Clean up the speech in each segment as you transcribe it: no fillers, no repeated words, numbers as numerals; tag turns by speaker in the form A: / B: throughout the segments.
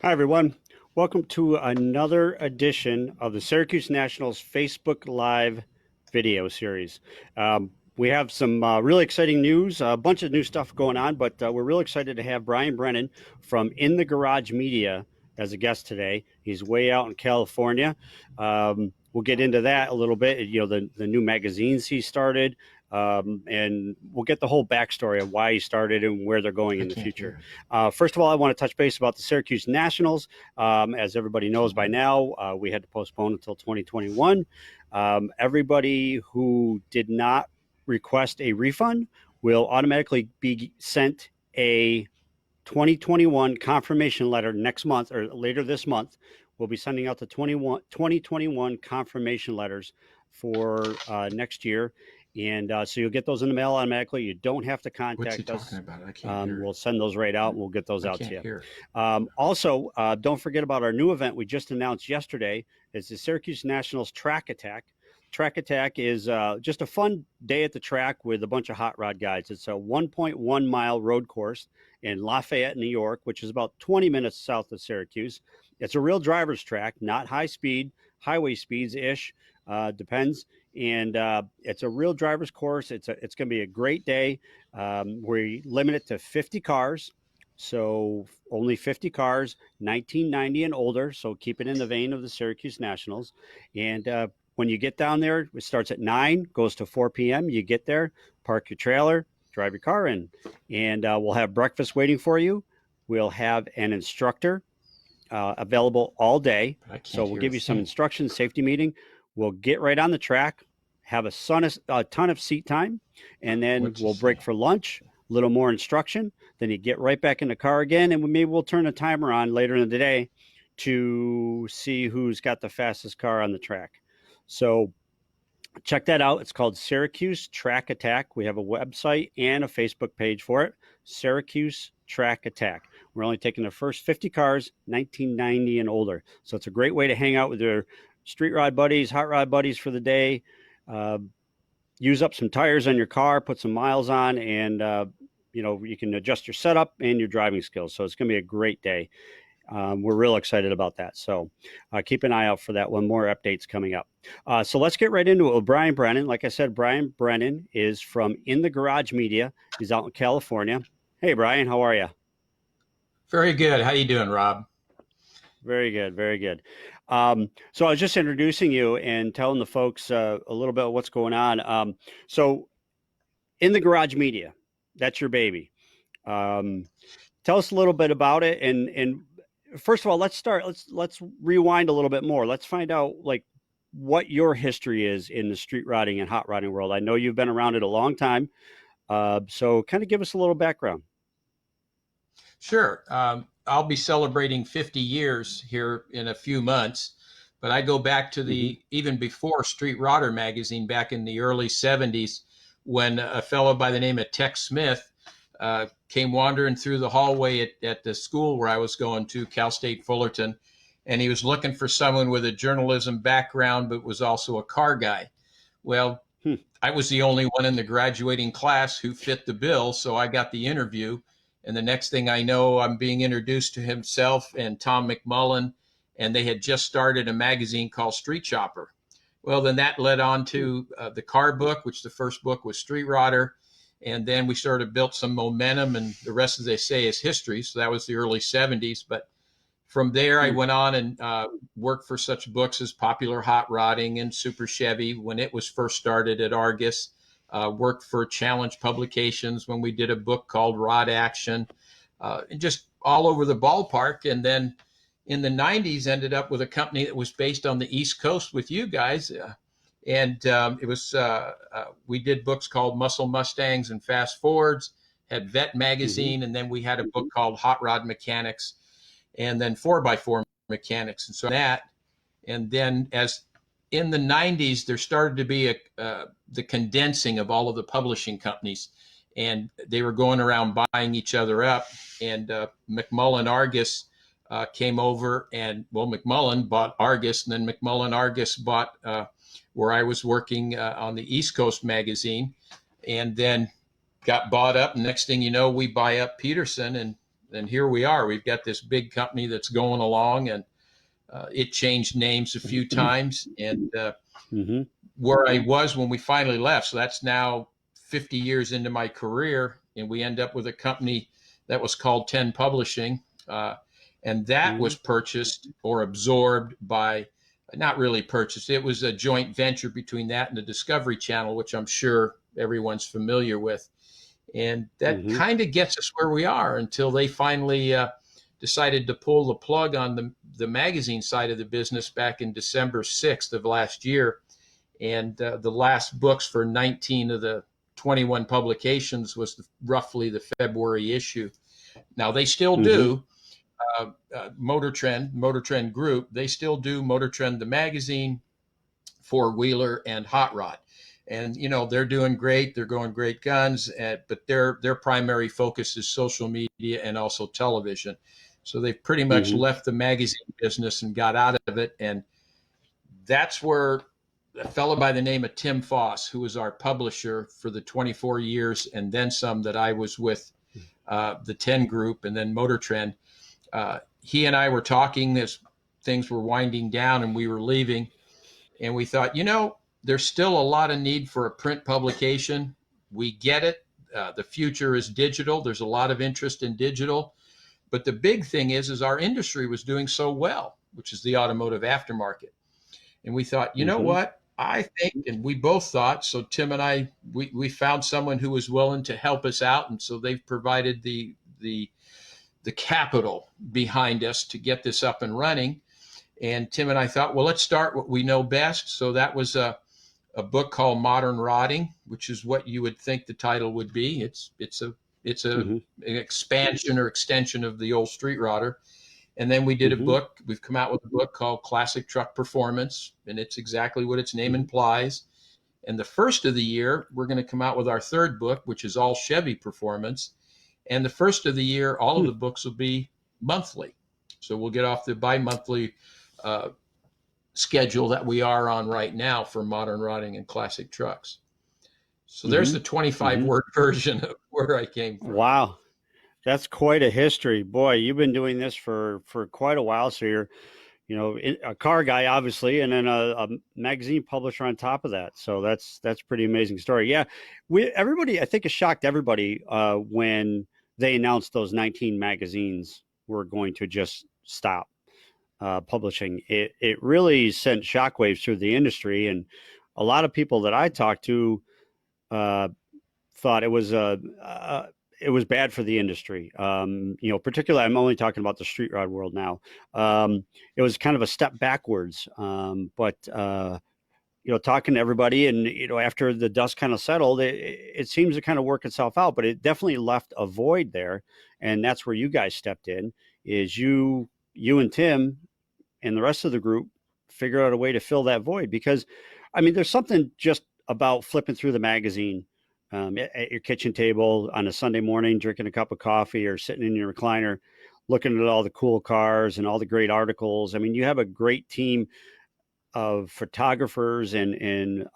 A: Hi, everyone. Welcome to another edition of the Syracuse Nationals Facebook Live video series. We have some really exciting news, a bunch of new stuff going on, but we're real excited to have Brian Brennan from In the Garage Media as a guest today. He's way out in California. We'll get into that a little bit, the new magazines he started, and we'll get the whole backstory of why he started and where they're going in the future. First of all, I want to touch base about the Syracuse Nationals. As everybody knows by now, we had to postpone until 2021. Everybody who did not request a refund will automatically be sent a 2021 confirmation letter next month or later this month. We'll be sending out the 2021 confirmation letters for next year. And so you'll get those in the mail automatically. You don't have to contact us. We'll send those right out and we'll get those out to you. Also, don't forget about our new event we just announced yesterday. It's the Syracuse Nationals Track Attack. Track Attack is just a fun day at the track with a bunch of hot rod guys. It's a 1.1 mile road course in Lafayette, New York, which is about 20 minutes south of Syracuse. It's a real driver's track, not high speed, highway speeds-ish, depends. And it's a real driver's course. It's going to be a great day. We limit it to 50 cars. So only 50 cars, 1990 and older. So keep it in the vein of the Syracuse Nationals. And when you get down there, it starts at 9, goes to 4 p.m. You get there, park your trailer, drive your car in, and we'll have breakfast waiting for you. We'll have an instructor available all day. So we'll give you some instructions, safety meeting. We'll get right on the track, have a ton of seat time, and then we'll break for lunch, a little more instruction. Then you get right back in the car again, and maybe we'll turn a timer on later in the day to see who's got the fastest car on the track. So check that out. It's called Syracuse Track Attack. We have a website and a Facebook page for it, Syracuse Track Attack. We're only taking the first 50 cars, 1990 and older. So it's a great way to hang out with your street rod buddies, hot rod buddies for the day. Use up some tires on your car, put some miles on, and you can adjust your setup and your driving skills. So it's going to be a great day. We're real excited about that. So keep an eye out for that one. More updates coming up. So let's get right into it with Brian Brennan. Like I said, Brian Brennan is from In the Garage Media. He's out in California. Hey, Brian, how are you?
B: Very good. How you doing, Rob?
A: Very good. Very good. So I was just introducing you and telling the folks a little bit of what's going on. So In the Garage Media, that's your baby. Tell us a little bit about it. And first of all, let's rewind a little bit more. Let's find out like what your history is in the street rodding and hot rodding world. I know you've been around it a long time. So kind of give us a little background.
B: Sure. I'll be celebrating 50 years here in a few months, but I go back to even before Street Rodder magazine back in the early 70s when a fellow by the name of Tex Smith came wandering through the hallway at the school where I was going to, Cal State Fullerton, and he was looking for someone with a journalism background, but was also a car guy. Well, I was the only one in the graduating class who fit the bill, so I got the interview. And the next thing I know, I'm being introduced to himself and Tom McMullen, and they had just started a magazine called Street Shopper. Well, then that led on to the car book, which the first book was Street Rodder. And then we sort of built some momentum, and the rest, as they say, is history. So that was the early 70s. But from there, I went on and worked for such books as Popular Hot Rodding and Super Chevy when it was first started at Argus. Worked for Challenge Publications when we did a book called Rod Action, and just all over the ballpark. And then in the 90s, ended up with a company that was based on the East Coast with you guys. And it was we did books called Muscle Mustangs and Fast Forwards, had Vet
A: Mm-hmm.
B: Magazine, and then we had a book called Hot Rod Mechanics, and then 4x4 Mechanics, and so that. And then as in the 90s, there started to be the condensing of all of the publishing companies, and they were going around buying each other up. And McMullen Argus came over, and well, McMullen bought Argus, and then McMullen Argus bought where I was working on the East Coast magazine, and then got bought up. And next thing you know, we buy up Peterson, and here we are. We've got this big company that's going along, and it changed names a few times. And
A: Mm-hmm.
B: where I was when we finally left, so that's now 50 years into my career, and we end up with a company that was called 10 Publishing. And that
A: Mm-hmm.
B: was purchased or absorbed by, not really purchased, it was a joint venture between that and the Discovery Channel, which I'm sure everyone's familiar with. And that
A: Mm-hmm.
B: kind of gets us where we are until they finally decided to pull the plug on the magazine side of the business back in December 6th of last year. And the last books for 19 of the 21 publications was roughly the February issue. Now they still
A: Mm-hmm.
B: do Motor Trend Group. They still do Motor Trend the magazine, Four Wheeler, and Hot Rod. And you know they're doing great. They're going great guns, but their primary focus is social media and also television. So they've pretty much
A: Mm-hmm.
B: left the magazine business and got out of it. And that's where a fellow by the name of Tim Foss, who was our publisher for the 24 years and then some that I was with the 10 group and then Motor Trend, he and I were talking as things were winding down and we were leaving. And we thought, you know, there's still a lot of need for a print publication. We get it. The future is digital. There's a lot of interest in digital. But the big thing is our industry was doing so well, which is the automotive aftermarket. And we thought, you know
A: Mm-hmm.
B: what? I think, and we both thought, so Tim and I, we found someone who was willing to help us out. And so they've provided the capital behind us to get this up and running. And Tim and I thought, well, let's start what we know best. So that was a book called Modern Rotting, which is what you would think the title would be. It's a
A: Mm-hmm.
B: an expansion or extension of the old Street Rodder. And then we did a
A: Mm-hmm.
B: book. We've come out with a book called Classic Truck Performance, and it's exactly what its name
A: Mm-hmm.
B: implies. And the first of the year, we're going to come out with our third book, which is all Chevy Performance. And the first of the year, all of the books will be monthly. So we'll get off the bi-monthly uh, schedule that we are on right now for modern rotting and classic trucks. So there's
A: Mm-hmm.
B: the 25
A: Mm-hmm.
B: word version of where I came from.
A: Wow. That's quite a history. Boy, you've been doing this for quite a while. So you're, a car guy, obviously, and then a magazine publisher on top of that. So that's pretty amazing story. Yeah, everybody, I think, it shocked everybody when they announced those 19 magazines were going to just stop publishing. It really sent shockwaves through the industry, and a lot of people that I talked to uh, thought it was bad for the industry. Particularly, I'm only talking about the street rod world now. It was kind of a step backwards. But talking to everybody, and after the dust kind of settled, it seems to kind of work itself out. But it definitely left a void there, and that's where you guys stepped in. Is you and Tim and the rest of the group figure out a way to fill that void? Because I mean, there's something just about flipping through the magazine at your kitchen table on a Sunday morning, drinking a cup of coffee or sitting in your recliner, looking at all the cool cars and all the great articles. I mean, you have a great team of photographers and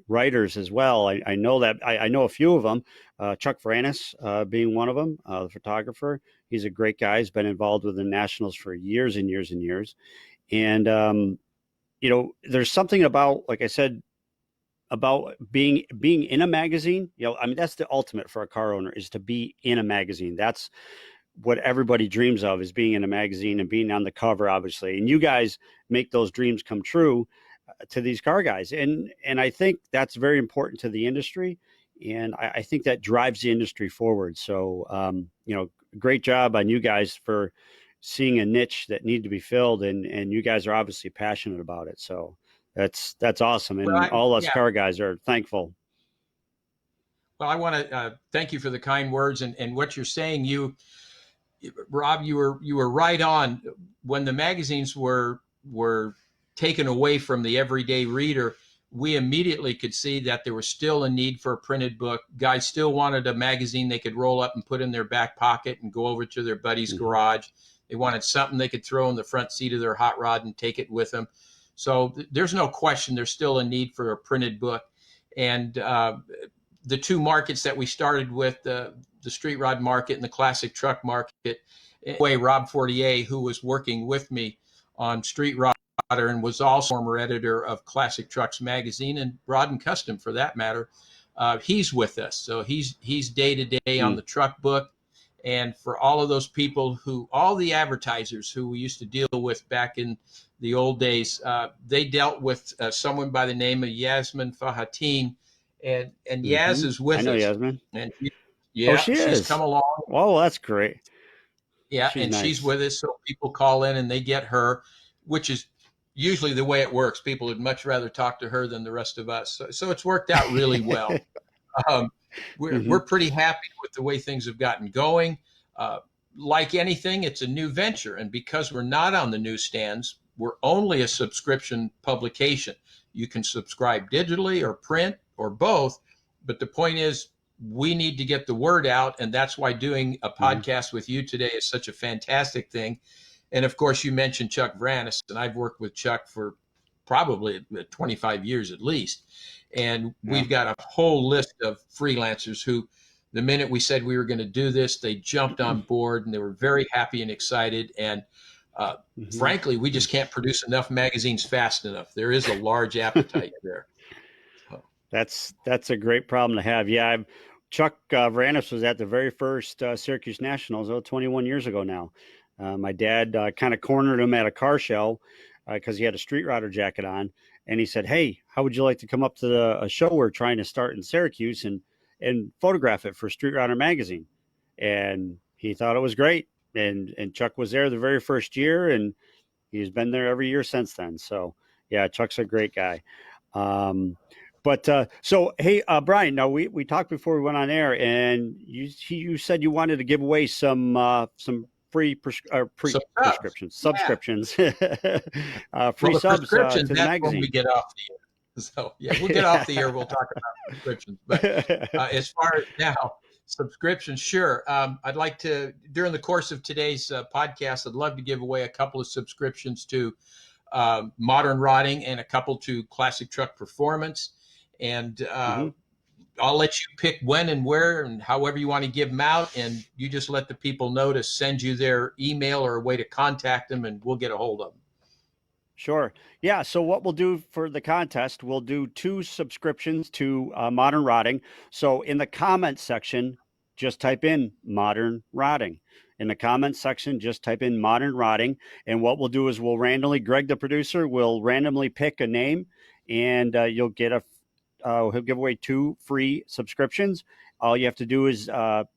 A: writers as well. I know that I know a few of them. Chuck Vranis being one of them, the photographer. He's a great guy. He's been involved with the Nationals for years and years and years. And there's something about, like I said, about being in a magazine. I mean, that's the ultimate for a car owner, is to be in a magazine. That's what everybody dreams of, is being in a magazine and being on the cover, obviously. And you guys make those dreams come true to these car guys. And I think that's very important to the industry. And I think that drives the industry forward. So, great job on you guys for seeing a niche that needed to be filled. And you guys are obviously passionate about it. So that's awesome.
B: Well,
A: And all us
B: yeah,
A: car guys are thankful.
B: Well, I want to thank you for the kind words and what you're saying. Rob, you were right on. When the magazines were taken away from the everyday reader, we immediately could see that there was still a need for a printed book. Guys still wanted a magazine they could roll up and put in their back pocket and go over to their buddy's
A: Hmm.
B: garage. They wanted something they could throw in the front seat of their hot rod and take it with them. So there's no question there's still a need for a printed book. And the two markets that we started with, the street rod market and the classic truck market. Anyway, Rob Fortier, who was working with me on Street Rodder and was also former editor of Classic Trucks magazine and Rod and Custom for that matter, he's with us. So he's day to day on
A: Mm.
B: the truck book. And for all of those people all the advertisers who we used to deal with back in the old days, they dealt with someone by the name of Yasmin Fahatin, and Yaz
A: Hmm.
B: is
A: I
B: with
A: know
B: us,
A: Yasmin.
B: and
A: Oh,
B: yeah,
A: she
B: she's come
A: is.
B: along.
A: Oh, that's great.
B: Yeah,
A: She's
B: and she's
A: nice.
B: with us, so people call in and they get her, which is usually the way it works. People would much rather talk to her than the rest of us. So it's worked out really well. Um,
A: Hmm.
B: we're pretty happy with the way things have gotten going. Uh, like anything, it's a new venture, and because we're not on the newsstands, we're only a subscription publication. You can subscribe digitally or print or both, but the point is, we need to get the word out, and that's why doing a
A: Hmm.
B: podcast with you today is such a fantastic thing. And of course, you mentioned Chuck Vranis, and I've worked with Chuck for probably 25 years at least. And
A: Yeah.
B: we've got a whole list of freelancers who, the minute we said we were going to do this, they jumped on board and they were very happy and excited. And uh,
A: Hmm.
B: frankly, we just can't produce enough magazines fast enough. There is a large appetite there. So,
A: That's a great problem to have. Yeah, Chuck Vranis was at the very first Syracuse Nationals, 21 years ago now. My dad kind of cornered him at a car show because he had a street rodder jacket on, and he said, "Hey, how would you like to come up to a show we're trying to start in Syracuse and photograph it for Street Rodder magazine?" And he thought it was great, and Chuck was there the very first year, and he's been there every year since then. So yeah, Chuck's a great guy. Um, but so hey, Brian. Now we talked before we went on air, and you said you wanted to give away some free
B: so
A: prescriptions,
B: yeah.
A: subscriptions,
B: Well,
A: free
B: the
A: subs
B: prescriptions,
A: to the
B: that's when we
A: magazine.
B: get off the air. So yeah, we'll get off the air. We'll talk about prescriptions. But as far as now, subscriptions, sure. I'd like to, during the course of today's podcast, I'd love to give away a couple of subscriptions to Modern Rotting and a couple to Classic Truck Performance. And
A: Hmm.
B: I'll let you pick when and where and however you want to give them out. And you just let the people know to send you their email or a way to contact them, and we'll get a hold of them.
A: Sure. Yeah. So what we'll do for the contest, we'll do two subscriptions to Modern Rotting. So in the comments section, just type in Modern Rotting. In the comments section, just type in Modern Rotting. And what we'll do is we'll randomly, Greg, the producer, will randomly pick a name, and you'll get he'll give away two free subscriptions. All you have to do is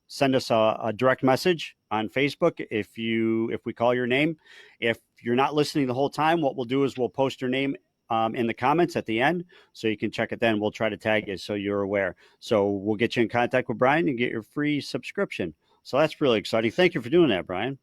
A: send us a direct message on Facebook if we call your name. If you're not listening the whole time, what we'll do is we'll post your name in the comments at the end, so you can check it then. We'll try to tag you so you're aware. So we'll get you in contact with Brian and get your free subscription. So that's really exciting. Thank you for doing that, Brian.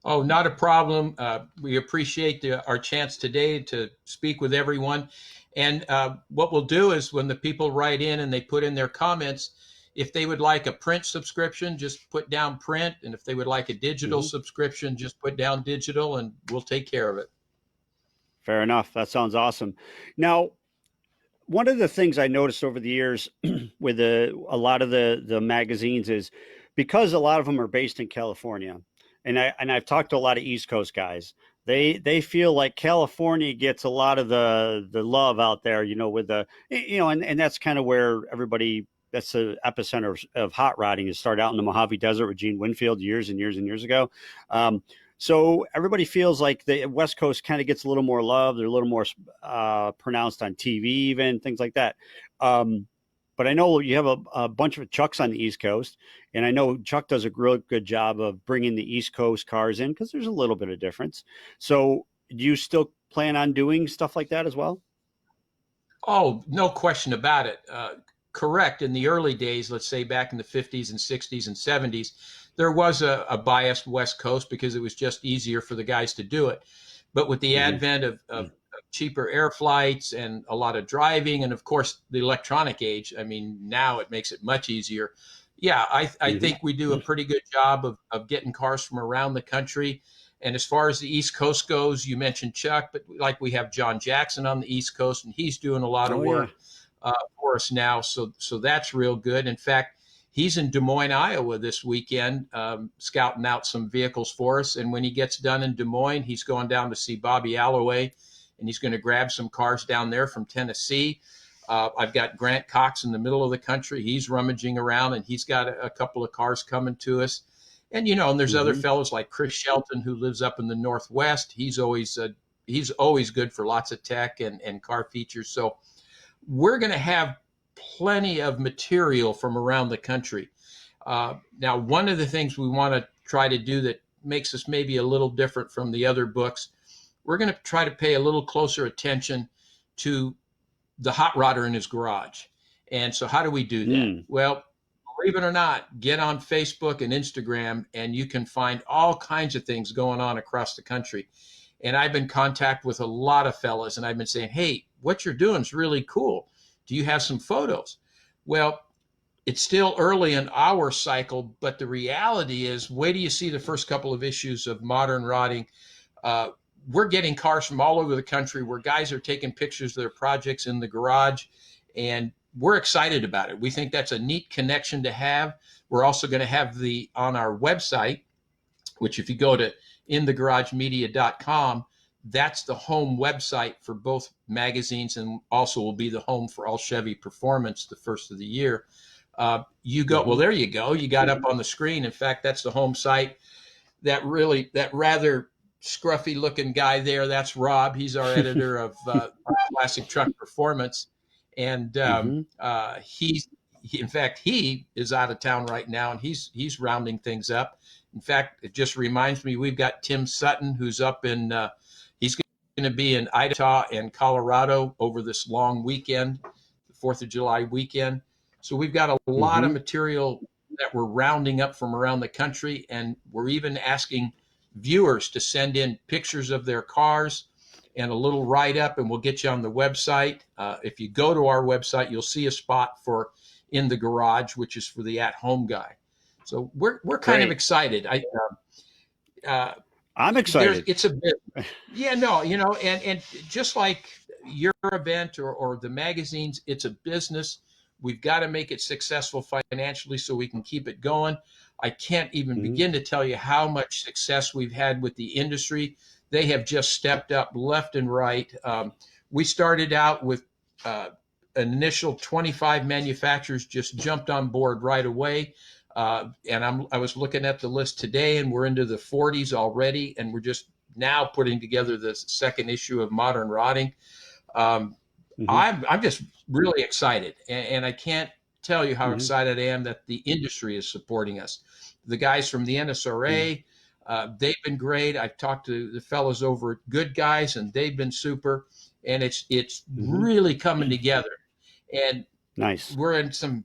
B: Oh, not a problem. We appreciate our chance today to speak with everyone. And what we'll do is when the people write in and they put in their comments, if they would like a print subscription, just put down print. And if they would like a digital
A: Hmm.
B: subscription, just put down digital and we'll take care of it.
A: Fair enough. That sounds awesome. Now, one of the things I noticed over the years with a lot of the magazines is because a lot of them are based in California, and I've talked to a lot of East Coast guys. They feel like California gets a lot of the love out there, with and that's kind of where everybody. That's the epicenter of hot rodding. It started out in the Mojave Desert with Gene Winfield years and years and years ago. Um, so everybody feels like the West Coast kind of gets a little more love. They're a little more pronounced on TV, even things like that. Um, but I know you have a bunch of Chucks on the East Coast, and I know Chuck does a real good job of bringing the East Coast cars in because there's a little bit of difference. So, do you still plan on doing stuff like that as well?
B: Oh, no question about it. correct. In the early days, let's say back in the 50s and 60s and 70s, there was a biased West Coast because it was just easier for the guys to do it. But with the
A: Hmm.
B: advent of cheaper air flights and a lot of driving, and of course the electronic age, I mean, now it makes it much easier. Yeah, I
A: Hmm.
B: think we do a pretty good job of getting cars from around the country. And as far as the East Coast goes, you mentioned Chuck, but like we have John Jackson on the East Coast, and he's doing a lot of
A: Oh yeah.
B: work for us now. So that's real good. In fact, he's in Des Moines, Iowa this weekend, scouting out some vehicles for us. And when he gets done in Des Moines, he's going down to see Bobby Alloway, and he's going to grab some cars down there from Tennessee. I've got Grant Cox in the middle of the country. He's rummaging around, and he's got a couple of cars coming to us. And and there's other
A: Hmm.
B: fellows like Chris Shelton who lives up in the Northwest. He's always good for lots of tech and car features. So we're going to have plenty of material from around the country. Now, one of the things we want to try to do that makes us maybe a little different from the other books, we're going to try to pay a little closer attention to the hot rodder in his garage. And so, how do we do that?
A: Mm.
B: Well, believe it or not, get on Facebook and Instagram, and you can find all kinds of things going on across the country. And I've been in contact with a lot of fellas, and I've been saying, hey, what you're doing is really cool. Do you have some photos? Well, it's still early in our cycle, but the reality is, wait till you see the first couple of issues of Modern Rotting. Uh, we're getting cars from all over the country where guys are taking pictures of their projects in the garage, and we're excited about it. We think that's a neat connection to have. We're also going to have on our website, which if you go to inthegaragemedia.com, that's the home website for both magazines, and also will be the home for all Chevy Performance the first of the year. You go, well,
A: Hmm.
B: there you go. You got up on the screen. In fact, that's the home site. That rather scruffy looking guy there, that's Rob. He's our editor of Classic Truck Performance. And
A: Hmm.
B: in fact, he is out of town right now, and he's rounding things up. In fact, it just reminds me, we've got Tim Sutton, who's up he's going to be in Idaho and Colorado over this long weekend, the 4th of July weekend. So we've got a lot of
A: Hmm.
B: material that we're rounding up from around the country, and we're even asking viewers to send in pictures of their cars and a little write up, and we'll get you on the website. If you go to our website, you'll see a spot for In the Garage, which is for the at home guy. So we're kind of
A: Great.
B: excited. Uh,
A: I'm excited.
B: it's a bit, yeah, no, and just like your event or the magazines, it's a business. We've got to make it successful financially so we can keep it going. I can't even
A: Hmm.
B: begin to tell you how much success we've had with the industry. They have just stepped up left and right. We started out with an initial 25 manufacturers just jumped on board right away. And I was looking at the list today, and we're into the 40s already, and we're just now putting together the second issue of Modern Rotting. Um,
A: Hmm.
B: I'm just really excited, and I can't tell you how
A: Hmm.
B: excited I am that the industry is supporting us. The guys from the
A: Hmm.
B: NSRA, they've been great. I've talked to the fellows over at Good Guys, and they've been super. And it's
A: Hmm.
B: really coming together. And
A: Nice.
B: we're in some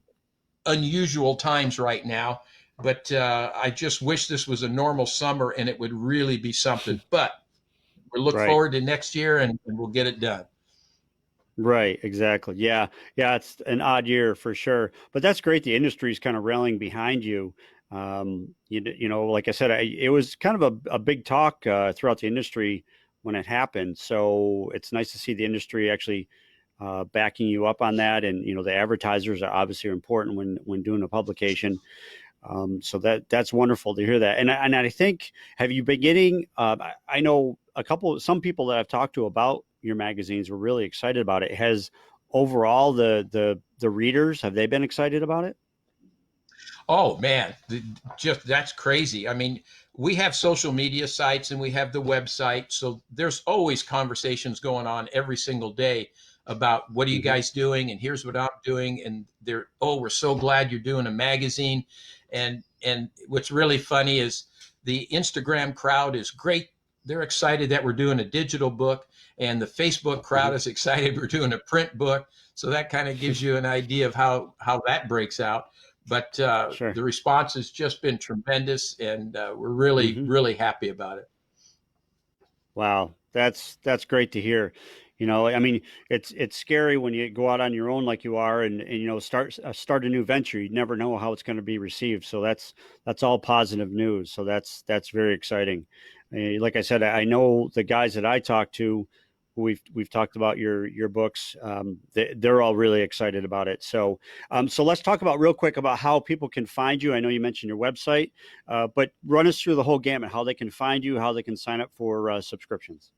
B: unusual times right now, but I just wish this was a normal summer and it would really be something. But we look
A: Right.
B: forward to next year, and we'll get it done.
A: Right, exactly. Yeah, yeah, it's an odd year for sure, but that's great. The industry's kind of rallying behind you. Like I said, it was kind of a big talk throughout the industry when it happened. So it's nice to see the industry actually backing you up on that. And the advertisers are obviously important when doing a publication. So that's wonderful to hear that. And I think, have you been getting? I know some people that I've talked to about your magazines were really excited about it. Has overall the readers, have they been excited about it?
B: Oh man, just that's crazy. I mean, we have social media sites and we have the website, so there's always conversations going on every single day about what are you
A: Hmm.
B: guys doing, and here's what I'm doing, and they're, oh, we're so glad you're doing a magazine. And what's really funny is the Instagram crowd is great. they're excited that we're doing a digital book, and the Facebook crowd is excited we're doing a print book. So that kind of gives you an idea of how that breaks out. But
A: Sure.
B: the response has just been tremendous, and we're really
A: Hmm.
B: really happy about it.
A: Wow, that's great to hear. You know, I mean, it's scary when you go out on your own like you are, and you know, start a new venture. You never know how it's going to be received. So that's all positive news. So that's very exciting. Like I said, I know the guys that I talked to, who we've talked about your books. They're all really excited about it. So so let's talk about real quick about how people can find you. I know you mentioned your website. But run us through the whole gamut, how they can find you, how they can sign up for subscriptions.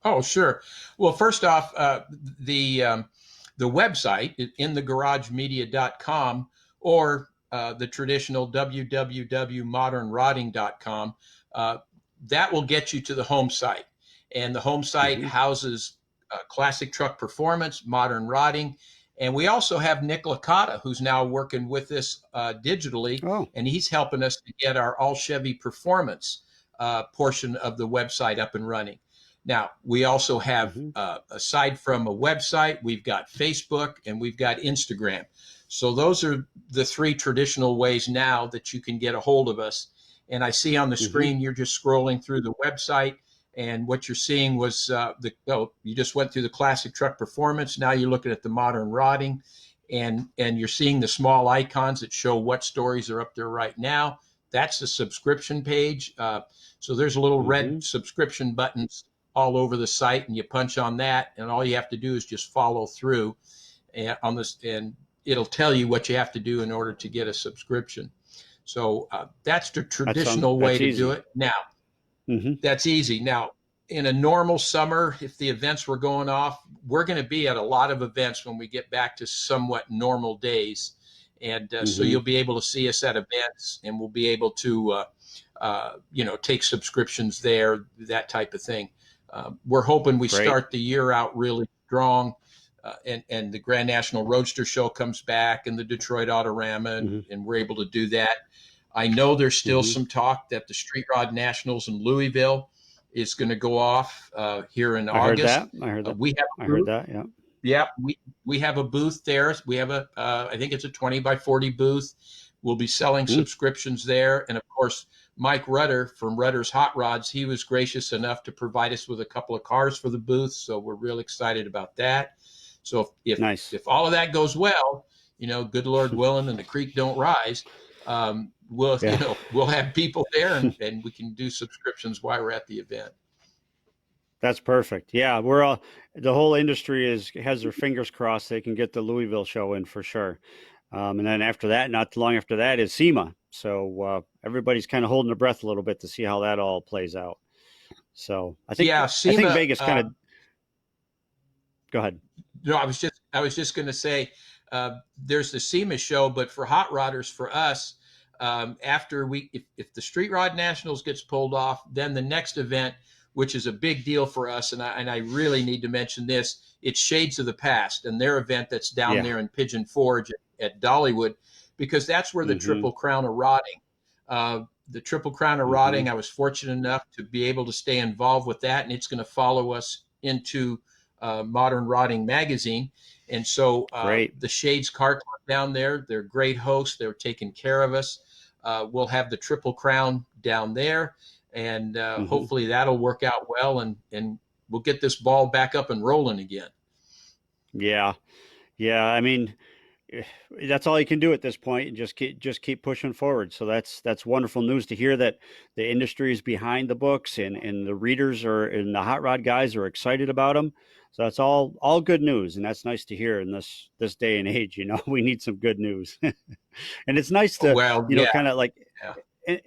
B: Oh, sure. Well, first off, the website inthegaragemedia.com, or the traditional www.modernrotting.com, that will get you to the home site. And the home site
A: Hmm.
B: houses classic truck performance, modern rotting. And we also have Nick Licata, who's now working with us digitally,
A: Oh.
B: and he's helping us to get our all Chevy performance portion of the website up and running. Now, we also have,
A: Hmm.
B: aside from a website, we've got Facebook and we've got Instagram. So those are the three traditional ways now that you can get a hold of us. And I see on the
A: Hmm.
B: screen you're just scrolling through the website, and what you're seeing was you just went through the classic truck performance. Now you're looking at the modern rotting, and you're seeing the small icons that show what stories are up there right now. That's the subscription page. So there's a little red
A: Hmm.
B: subscription buttons all over the site, and you punch on that, and all you have to do is just follow through on this, and it'll tell you what you have to do in order to get a subscription. So that's the traditional way
A: That's
B: to do
A: easy.
B: it. Now,
A: Hmm.
B: that's easy. Now, in a normal summer, if the events were going off, we're going to be at a lot of events when we get back to somewhat normal days. And so
A: Hmm.
B: you'll be able to see us at events, and we'll be able to, take subscriptions there, that type of thing. We're hoping we
A: Great.
B: start the year out really strong. And the Grand National Roadster Show comes back, and the Detroit Autorama, and,
A: Hmm.
B: and we're able to do that. I know there's still
A: Hmm.
B: some talk that the Street Rod Nationals in Louisville is going to go off here in
A: I heard
B: August.
A: that. I heard that.
B: We have a
A: I heard
B: booth.
A: that. Yeah.
B: Yeah, we have a booth there. We have I think it's a 20 by 40 booth. We'll be selling
A: Mm.
B: subscriptions there. And of course, Mike Rudder from Rudder's Hot Rods, he was gracious enough to provide us with a couple of cars for the booth. So we're real excited about that. So
A: Nice.
B: if all of that goes well, good Lord willing, and the creek don't rise, we'll
A: Yeah.
B: we'll have people there, and we can do subscriptions while we're at the event.
A: That's perfect. Yeah, we're all the whole industry has their fingers crossed they can get the Louisville show in for sure. And then after that, not too long after that, is SEMA. So everybody's kind of holding their breath a little bit to see how that all plays out. So
B: Yeah,
A: I think
B: SEMA.
A: Vegas kind of. Go ahead.
B: No, I was just going to say, there's the SEMA show, but for hot rodders, for us, after if the Street Rod Nationals gets pulled off, then the next event, which is a big deal for us, and I really need to mention this, it's Shades of the Past and their event that's down
A: Yeah.
B: there in Pigeon Forge at Dollywood, because that's where the
A: Mm-hmm.
B: Triple Crown of Rotting. The Triple Crown of
A: Mm-hmm.
B: Rotting, I was fortunate enough to be able to stay involved with that, and it's going to follow us into Modern Rotting magazine. And so
A: Great.
B: the Shades Car Club down there, they're great hosts. They're taking care of us. We'll have the Triple Crown down there, and
A: Mm-hmm.
B: hopefully that'll work out well, and we'll get this ball back up and rolling again.
A: Yeah. Yeah. I mean, that's all you can do at this point, and just keep pushing forward. So that's wonderful news to hear that the industry is behind the books, and the readers are and the hot rod guys are excited about them. So that's all good news, and that's nice to hear in this day and age. You know, we need some good news, and it's nice to
B: Well, yeah,
A: kind of like.
B: yeah.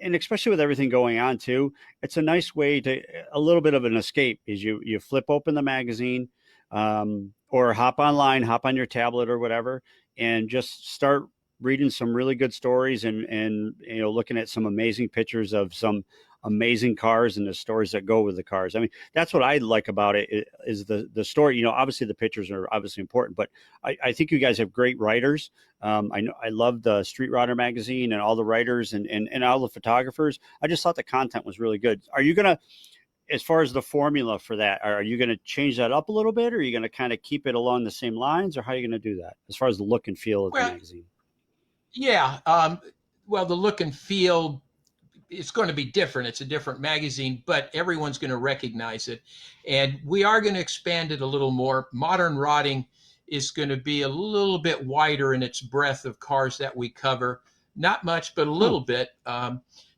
A: And especially with everything going on too, it's a nice way to a little bit of an escape. Is you flip open the magazine, or hop online, hop on your tablet or whatever, and just start reading some really good stories, and looking at some amazing pictures of some amazing cars and the stories that go with the cars. I mean, that's what I like about it is the story. You know, obviously the pictures are obviously important, but I think you guys have great writers. I know I love the Street Rodder magazine and all the writers and all the photographers. I just thought the content was really good. Are you gonna, as far as the formula for that, are you going to change that up a little bit, or are you going to kind of keep it along the same lines, or how are you going to do that as far as the look and feel of the
B: Well,
A: magazine?
B: yeah. Well, the look and feel, it's going to be different. It's a different magazine, but everyone's going to recognize it. And we are going to expand it a little more. Modern Rotting is going to be a little bit wider in its breadth of cars that we cover. Not much, but a
A: Oh,
B: little bit.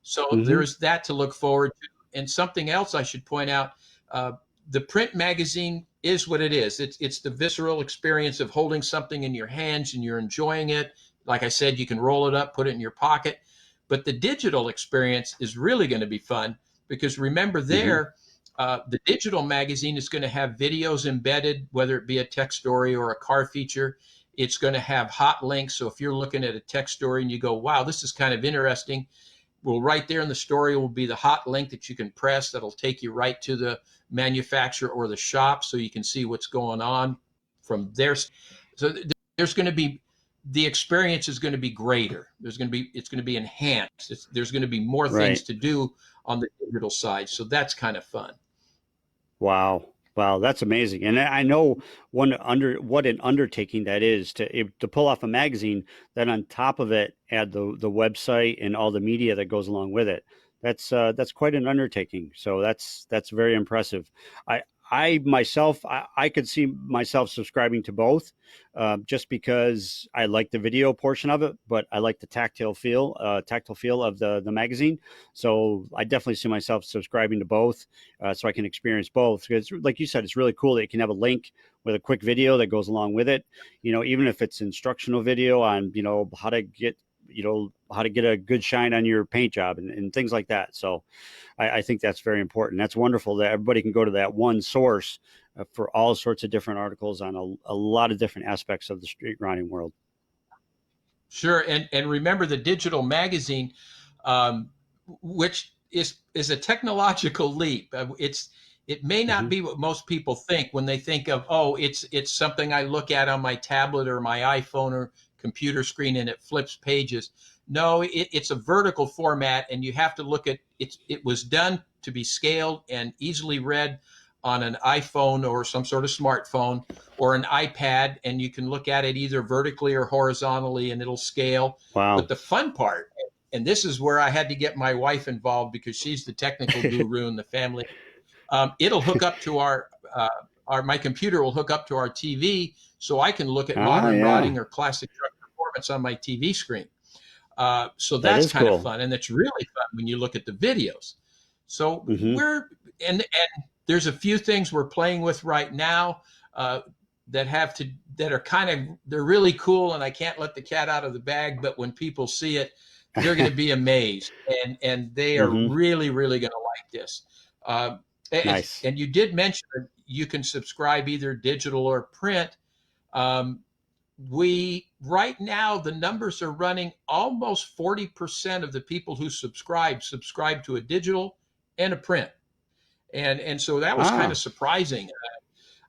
B: So
A: mm-hmm.
B: there's that to look forward to. And something else I should point out, uh, the print magazine is what it is. It's the visceral experience of holding something in your hands and you're enjoying it. Like I said, you can roll it up, put it in your pocket. But the digital experience is really going to be fun because remember,
A: Mm-hmm.
B: the digital magazine is going to have videos embedded, whether it be a tech story or a car feature. It's going to have hot links. So if you're looking at a tech story and you go, wow, this is kind of interesting, well, right there in the story will be the hot link that you can press that'll take you right to the manufacturer or the shop so you can see what's going on from there. So there's going to be, the experience is going to be greater. It's going to be enhanced. There's going to be more things
A: Right.
B: to do on the digital side. So that's kind of fun.
A: Wow. Wow, that's amazing. And I know what an undertaking that is to pull off a magazine, then on top of it add the website and all the media that goes along with it. That's quite an undertaking. So that's very impressive. I I myself I could see myself subscribing to both, just because I like the video portion of it, but I like the tactile feel of the magazine. So I definitely see myself subscribing to both, so I can experience both. Because, like you said, it's really cool that you can have a link with a quick video that goes along with it. You know, even if it's instructional video on how to get how to get a good shine on your paint job and things like that. So I think that's very important. That's wonderful that everybody can go to that one source for all sorts of different articles on a lot of different aspects of the street riding world.
B: Sure, and remember the digital magazine, um, which is a technological leap. It may not
A: Hmm.
B: be what most people think when they think of, oh, it's something I look at on my tablet or my iPhone or computer screen and it flips pages. No, it's a vertical format, and you have to look at it. It was done to be scaled and easily read on an iPhone or some sort of smartphone or an iPad, and you can look at it either vertically or horizontally, and it'll scale. But
A: Wow.
B: the fun part, and this is where I had to get my wife involved because she's the technical guru in the family. It'll hook up to our my computer will hook up to our TV, so I can look at
A: Ah,
B: modern
A: yeah,
B: rotting or classic truck performance on my TV screen. So
A: that
B: that's
A: is
B: kind of
A: cool.
B: fun, and it's really fun when you look at the videos. So
A: Hmm.
B: and there's a few things we're playing with right now, uh, that are kind of, they're really cool, and I can't let the cat out of the bag. But when people see it, they're going to be amazed, and they are
A: Hmm.
B: really going to like this. Uh,
A: Nice.
B: and you did mention that you can subscribe either digital or print. Um, we right now the numbers are running almost 40% of the people who subscribe to a digital and a print, and so that was kind of
A: Ah.
B: surprising.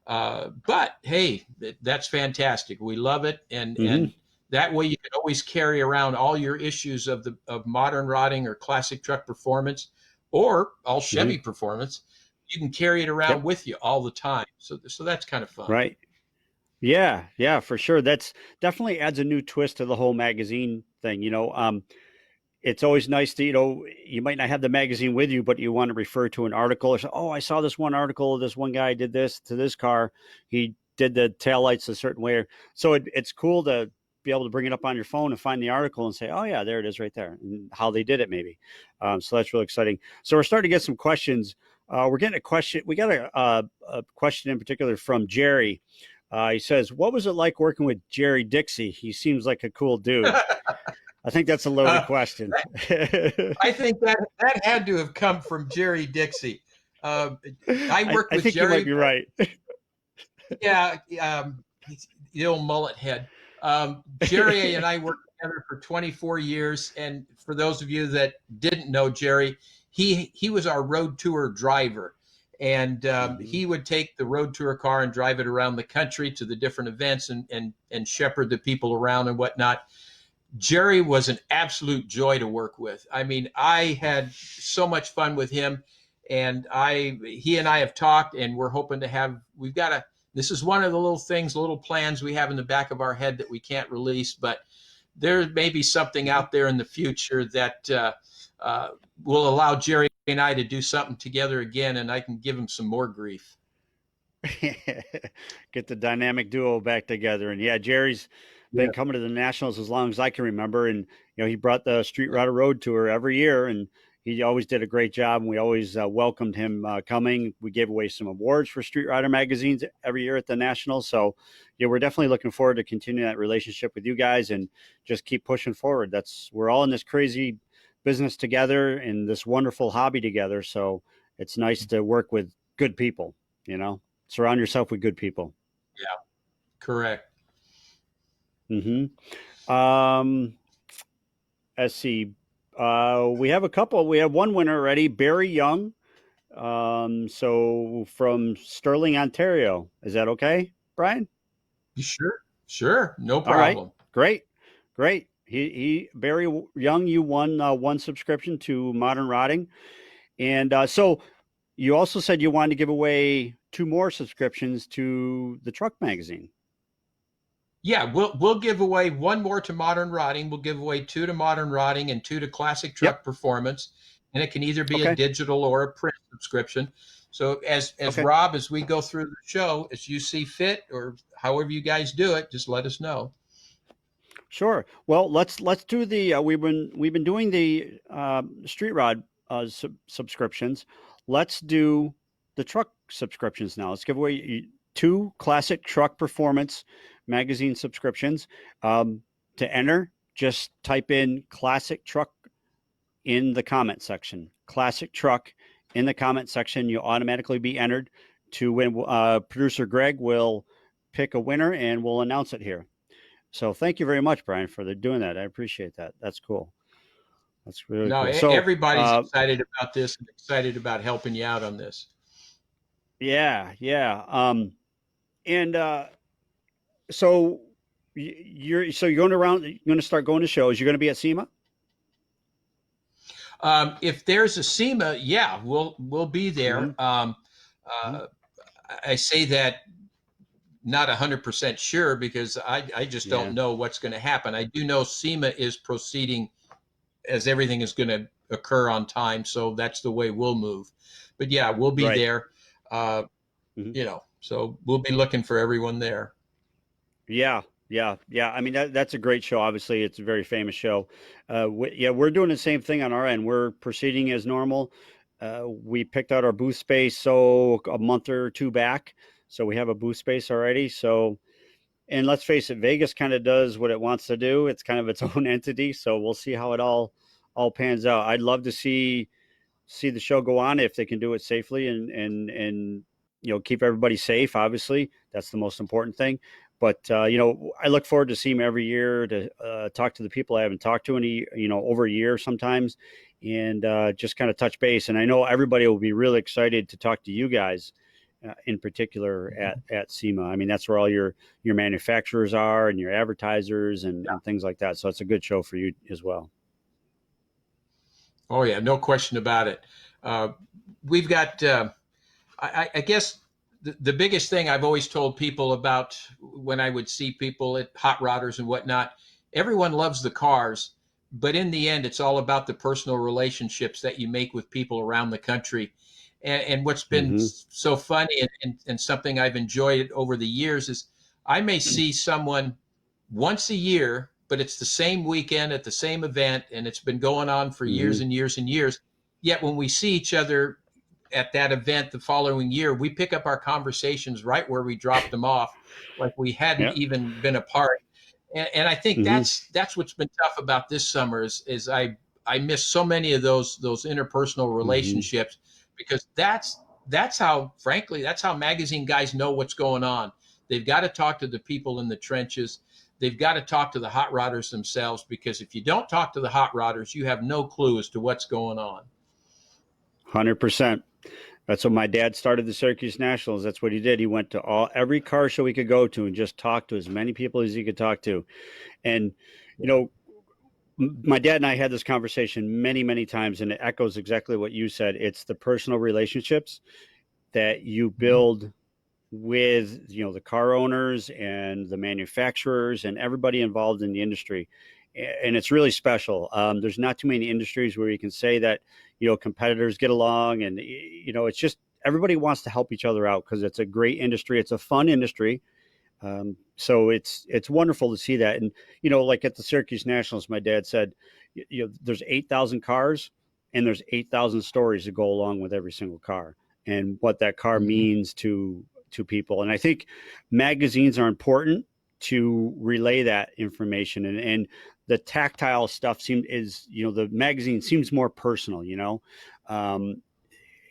B: But hey, that's fantastic. We love it, and
A: Hmm.
B: that way you can always carry around all your issues of modern rotting or classic truck performance or all
A: Hmm.
B: Chevy performance. You can carry it around
A: Yep.
B: with you all the time. So that's kind of fun.
A: Right. Yeah, yeah, for sure. That's definitely adds a new twist to the whole magazine thing. It's always nice to, you might not have the magazine with you, but you want to refer to an article or say, oh, I saw this one article. This one guy did this to this car. He did the taillights a certain way. So it's cool to be able to bring it up on your phone and find the article and say, oh, yeah, there it is right there, and how they did it, maybe. So that's really exciting. So we're starting to get some questions. We're getting a question. We got a question in particular from Jerry. He says, what was it like working with Jerry Dixie? He seems like a cool dude. I think that's a loaded
B: uh,
A: question.
B: I think that had to have come from Jerry Dixie. Uh, I worked
A: I
B: with
A: think you might
B: Jerry.
A: be right.
B: Yeah, the old mullet head. Jerry and I worked together for 24 years. And for those of you that didn't know Jerry, he was our road tour driver. And
A: Hmm.
B: he would take the road tour car and drive it around the country to the different events and shepherd the people around and whatnot. Jerry was an absolute joy to work with. I mean, I had so much fun with him, and he and I have talked, and we're hoping to have. We've got a. This is one of the little things, little plans we have in the back of our head that we can't release, but there may be something out there in the future that will allow Jerry and I to do something together again, and I can give him some more grief.
A: Get the dynamic duo back together. And yeah, Jerry's been
B: Yeah.
A: coming to the Nationals as long as I can remember. And, he brought the Street Rodder Road Tour every year, and he always did a great job. And we always welcomed him coming. We gave away some awards for Street Rodder magazines every year at the Nationals. So, yeah, we're definitely looking forward to continuing that relationship with you guys and just keep pushing forward. We're all in this crazy business together and this wonderful hobby together. So it's nice to work with good people, you know? Surround yourself with good people.
B: Yeah, correct.
A: Hmm. Um, let's see. We have a couple. We have one winner already, Barry Young. So from Sterling, Ontario. Is that okay, Brian?
B: You sure? Sure, no
A: All right.
B: problem.
A: Great. Great. He Barry Young, you won one subscription to Modern Rotting. And so you also said you wanted to give away two more subscriptions to the Truck Magazine.
B: Yeah, we'll give away one more to Modern Rotting. We'll give away two to Modern Rotting and two to Classic
A: Yep.
B: Truck Performance, and it can either be a
A: Okay.
B: digital or a print subscription. So as
A: Okay.
B: Rob, as we go through the show, as you see fit, or however you guys do it, just let us know.
A: Sure. Well, let's do the we've been doing the street rod subscriptions. Let's do the truck subscriptions now. Let's give away two classic truck performance magazine subscriptions. To enter, just type in classic truck in the comment section. Classic truck in the comment section. You'll automatically be entered to win. Producer Greg will pick a winner and we'll announce it here. So thank you very much, Brian, for doing that. I appreciate that. That's cool. That's really
B: No,
A: cool. So,
B: everybody's excited about this and excited about helping you out on this.
A: yeah, yeah. And so you're going around. You're going to start going to shows. You're going to be at SEMA.
B: If there's a SEMA, yeah, we'll be
A: Mm-hmm.
B: there.
A: Mm-hmm.
B: Uh, I say that not 100% sure because I just don't
A: Yeah.
B: know what's going to happen. I do know SEMA is proceeding as everything is going to occur on time, so that's the way we'll move. But yeah, we'll be
A: Right.
B: there. Uh,
A: Mm-hmm.
B: So we'll be looking for everyone there.
A: Yeah, yeah, yeah. I mean, that's a great show. Obviously, it's a very famous show. Yeah, we're doing the same thing on our end. We're proceeding as normal. We picked out our booth space a month or two back, so we have a booth space already. So, and let's face it, Vegas kind of does what it wants to do. It's kind of its own entity. So we'll see how it all pans out. I'd love to see the show go on if they can do it safely and keep everybody safe. Obviously, that's the most important thing. But I look forward to seeing him every year to talk to the people I haven't talked to in over a year sometimes, and just kind of touch base. And I know everybody will be really excited to talk to you guys. In particular at SEMA. I mean, that's where all your manufacturers are and your advertisers and things like that. So it's a good show for you as well.
B: Oh yeah, no question about it. Uh, we've got. I guess the biggest thing I've always told people about when I would see people at hot rodders and whatnot, everyone loves the cars, but in the end, it's all about the personal relationships that you make with people around the country. And what's been
A: Mm-hmm.
B: so funny and something I've enjoyed over the years is I may see someone once a year, but it's the same weekend at the same event, and it's been going on for years
A: Mm-hmm.
B: and years and years. Yet when we see each other at that event the following year, we pick up our conversations right where we dropped them off, like we hadn't
A: Yeah.
B: even been apart. And I think
A: Mm-hmm.
B: that's what's been tough about this summer is I miss so many of those interpersonal
A: Mm-hmm.
B: relationships because that's how frankly that's how magazine guys know what's going on. They've got to talk to the people in the trenches. they've got to talk to the hot rodders themselves, because if you don't talk to the hot rodders, you have no clue as to what's going on.
A: 100%. That's when my dad started the Syracuse Nationals. That's what he did. He went to every car show he could go to and just talked to as many people as he could talk to. And, you know, my dad and I had this conversation many, many times, and it echoes exactly what you said. It's the personal relationships that you build with, you know, the car owners and the manufacturers and everybody involved in the industry. And it's really special. There's not too many industries where you can say that, you know, competitors get along, and, you know, it's just everybody wants to help each other out because it's a great industry. It's a fun industry. So it's wonderful to see that. And, you know, like at the Syracuse Nationals, my dad said, you know, there's 8,000 cars and there's 8,000 stories that go along with every single car and what that car means to people. And I think magazines are important to relay that information, and the tactile stuff is, you know, the magazine seems more personal, you know.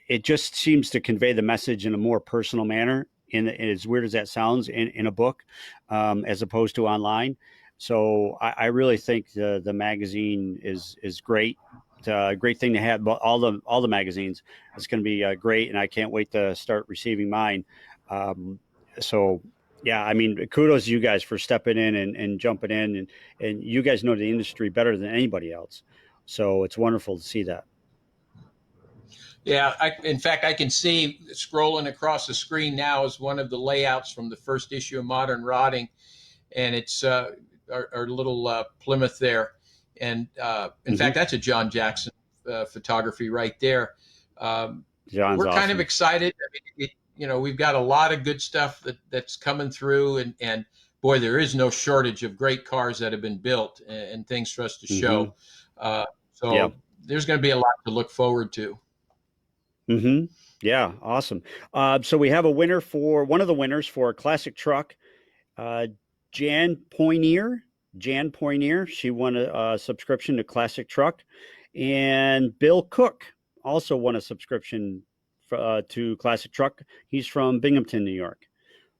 A: It just seems to convey the message in a more personal manner, as weird as that sounds, in a book, as opposed to online. So I really think the magazine is great. It's a great thing to have. But all the magazines, it's going to be great, and I can't wait to start receiving mine. So yeah, I mean, kudos to you guys for stepping in and jumping in, and you guys know the industry better than anybody else. So it's wonderful to see that.
B: Yeah, in fact, I can see scrolling across the screen now is one of the layouts from the first issue of Modern Rotting, and it's our little Plymouth there. And in fact, that's a John Jackson photography right there.
A: John's
B: We're kind of
A: awesome.
B: excited. I mean, you know, we've got a lot of good stuff that's coming through, and boy, there is no shortage of great cars that have been built and things for us to
A: Hmm.
B: show. Uh,
A: Yeah.
B: so there's going to be a lot to look forward to.
A: Hmm. Yeah. Awesome. So we have a winner for one of the winners for a classic truck. Uh, Jan Poinier. Jan Poinier. She won a subscription to Classic Truck, and Bill Cook also won a subscription to Classic Truck. He's from Binghamton, New York.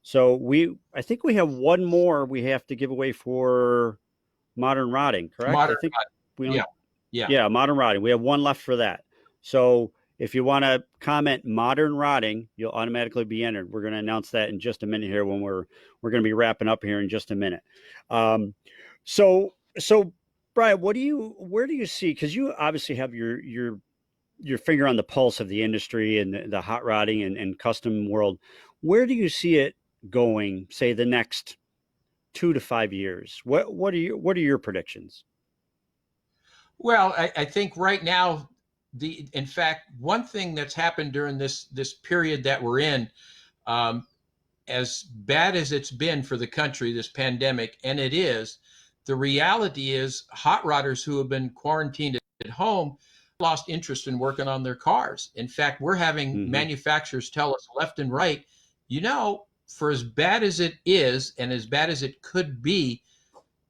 A: So I think we have one more we have to give away for Modern Rotting. Correct? I
B: Modern,
A: think we
B: yeah,
A: only
B: yeah.
A: Yeah, Modern Rotting. We have one left for that. So if you want to comment Modern Rotting, you'll automatically be entered. We're going to announce that in just a minute here when we're going to be wrapping up here in just a minute. Um, so Brian, where do you see? Because you obviously have your finger on the pulse of the industry and the hot rodding and custom world. Where do you see it going? Say the next 2 to 5 years. What are your predictions?
B: Well, I think right now, in fact, one thing that's happened during this period that we're in, um, as bad as it's been for the country, this pandemic, and it is, the reality is hot rodders who have been quarantined at home lost interest in working on their cars. In fact, we're having
A: Hmm.
B: manufacturers tell us left and right, you know, for as bad as it is and as bad as it could be,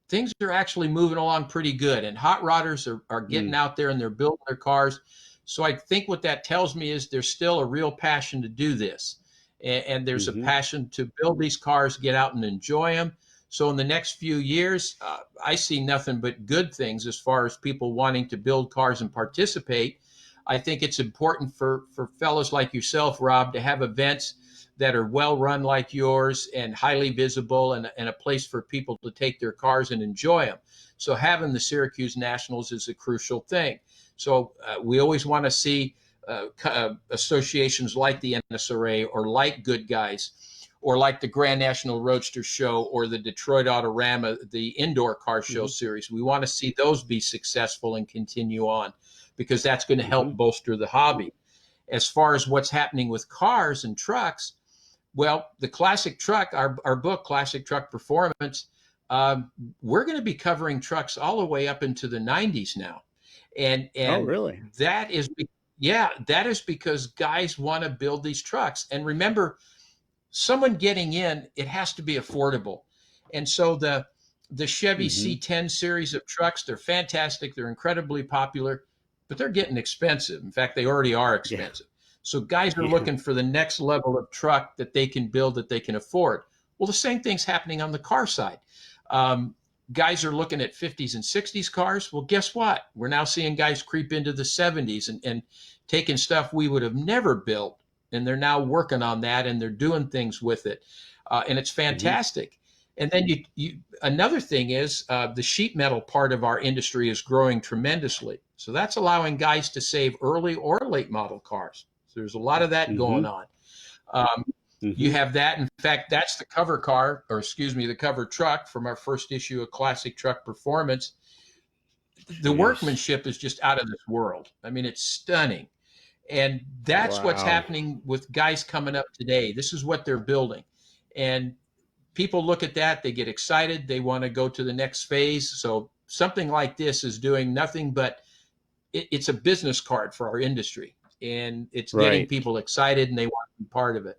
B: things are actually moving along pretty good. And hot rodders are getting out there and they're building their cars. So I think what that tells me is there's still a real passion to do this. And there's a
A: Hmm.
B: passion to build these cars, get out and enjoy them. So in the next few years, I see nothing but good things as far as people wanting to build cars and participate. I think it's important for fellows like yourself, Rob, to have events that are well run like yours and highly visible, and a place for people to take their cars and enjoy them. So having the Syracuse Nationals is a crucial thing. So we always want to see associations like the NSRA or like Good Guys or like the Grand National Roadster Show or the Detroit Autorama, the indoor car show
A: Hmm.
B: series. We want to see those be successful and continue on, because that's going to help
A: Hmm.
B: bolster the hobby. As far as what's happening with cars and trucks, well, the classic truck, our book, Classic Truck Performance, we're going to be covering trucks all the way up into the 90s now.
A: Oh,
B: And
A: really?
B: that is, yeah, that is because guys want to build these trucks. And remember, someone getting in, it has to be affordable. And so the Chevy
A: Hmm.
B: C10 series of trucks, they're fantastic, they're incredibly popular, but they're getting expensive. In fact, they already are
A: Yeah.
B: expensive. So guys are
A: Yeah.
B: looking for the next level of truck that they can build, that they can afford. Well, the same thing's happening on the car side. Um, Guys are looking at 50s and 60s cars. Well, guess what? We're now seeing guys creep into the 70s and taking stuff we would have never built, and they're now working on that and they're doing things with it, and it's
A: Hmm.
B: fantastic. And then another thing is the sheet metal part of our industry is growing tremendously. So that's allowing guys to save early or late model cars. So there's a lot of that going
A: Hmm.
B: on. Um, you
A: Hmm.
B: have that. In fact, that's the cover car, or excuse me, the cover truck from our first issue of Classic Truck Performance. The
A: Yes.
B: workmanship is just out of this world. I mean, it's stunning. And that's what's
A: Wow.
B: happening with guys coming up today. This is what they're building. And people look at that, they get excited, they want to go to the next phase. So something like this is doing nothing but it's a business card for our industry, and it's getting
A: Right.
B: people excited and they want to be part of it.